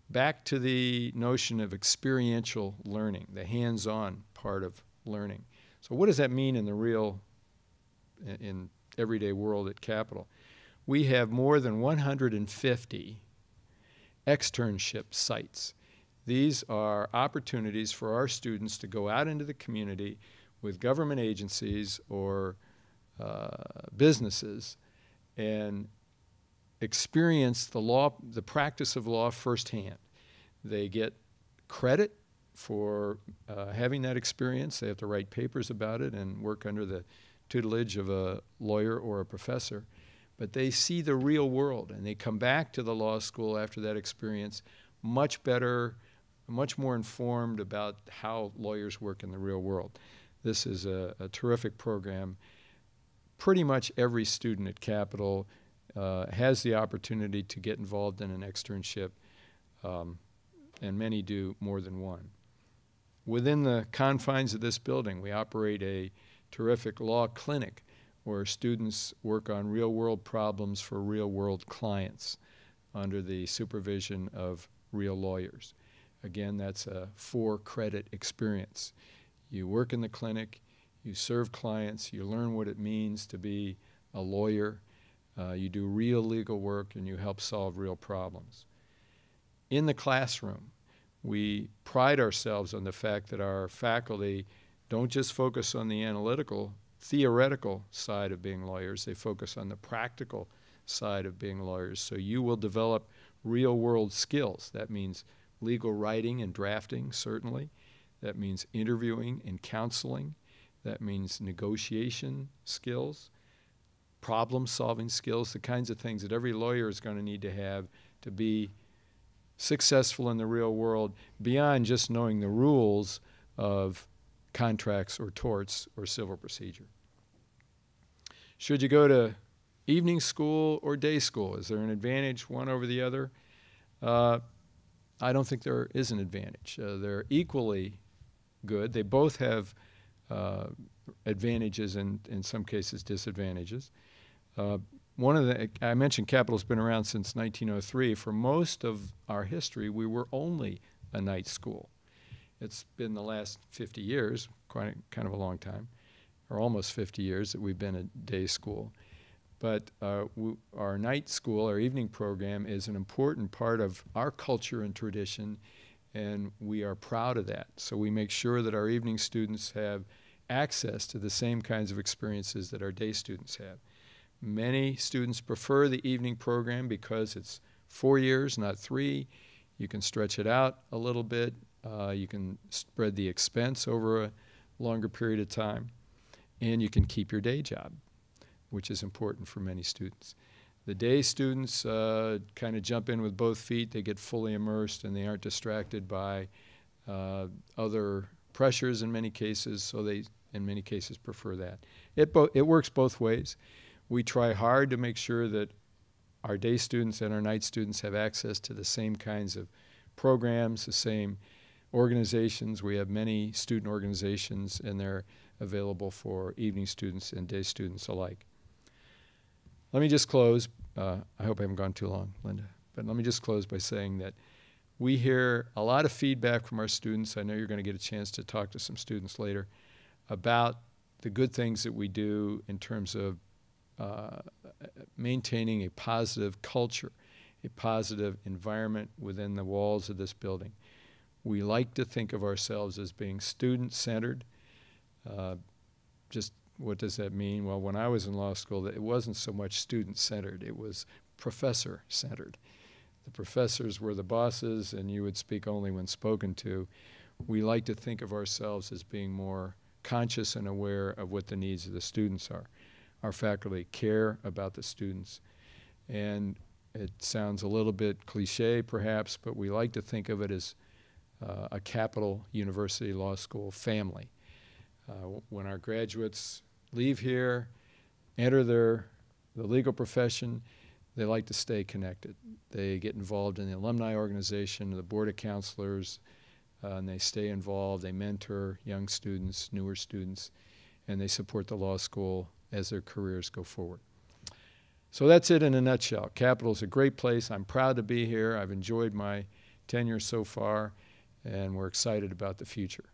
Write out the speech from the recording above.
back to the notion of experiential learning, the hands-on part of learning. So what does that mean in the real, in everyday world at Capital? We have more than 150 externship sites. These are opportunities for our students to go out into the community with government agencies or businesses and experience the law, the practice of law firsthand. They get credit for having that experience. They have to write papers about it and work under the tutelage of a lawyer or a professor. But they see the real world, and they come back to the law school after that experience much better, much more informed about how lawyers work in the real world. This is a terrific program. Pretty much every student at Capital has the opportunity to get involved in an externship, and many do more than one. Within the confines of this building, we operate a terrific law clinic where students work on real-world problems for real-world clients under the supervision of real lawyers. Again, that's a 4-credit experience. You work in the clinic, you serve clients, you learn what it means to be a lawyer, you do real legal work, and you help solve real problems. In the classroom, we pride ourselves on the fact that our faculty don't just focus on the analytical, theoretical side of being lawyers, they focus on the practical side of being lawyers. So you will develop real-world skills. That means legal writing and drafting, certainly. That means interviewing and counseling. That means negotiation skills, problem-solving skills, the kinds of things that every lawyer is going to need to have to be successful in the real world beyond just knowing the rules of contracts or torts or civil procedure. Should you go to evening school or day school? Is there an advantage one over the other? I don't think there is an advantage. They're equally good. They both have advantages and in some cases disadvantages. I mentioned Capital's been around since 1903. For most of our history, we were only a night school. It's been the last 50 years, kind of a long time, or almost 50 years that we've been a day school. But our night school, our evening program, is an important part of our culture and tradition, and we are proud of that. So we make sure that our evening students have access to the same kinds of experiences that our day students have. Many students prefer the evening program because it's 4 years, not 3. You can stretch it out a little bit. You can spread the expense over a longer period of time. And you can keep your day job, which is important for many students. The day students kind of jump in with both feet. They get fully immersed and they aren't distracted by other pressures in many cases, so they, in many cases, prefer that. It works both ways. We try hard to make sure that our day students and our night students have access to the same kinds of programs, the same organizations. We have many student organizations, and they're available for evening students and day students alike. Let me just close. I hope I haven't gone too long, Linda, but let me just close by saying that we hear a lot of feedback from our students. I know you're going to get a chance to talk to some students later about the good things that we do in terms of maintaining a positive culture, a positive environment within the walls of this building. We like to think of ourselves as being student-centered. Just what does that mean? Well, when I was in law school, it wasn't so much student-centered. It was professor-centered. The professors were the bosses, and you would speak only when spoken to. We like to think of ourselves as being more conscious and aware of what the needs of the students are. Our faculty care about the students. And it sounds a little bit cliche, perhaps, but we like to think of it as a Capital University Law School family. When our graduates leave here, enter the legal profession, they like to stay connected. They get involved in the alumni organization, the board of counselors, and they stay involved. They mentor young students, newer students, and they support the law school as their careers go forward. So that's it in a nutshell. Capital is a great place. I'm proud to be here. I've enjoyed my tenure so far, and we're excited about the future.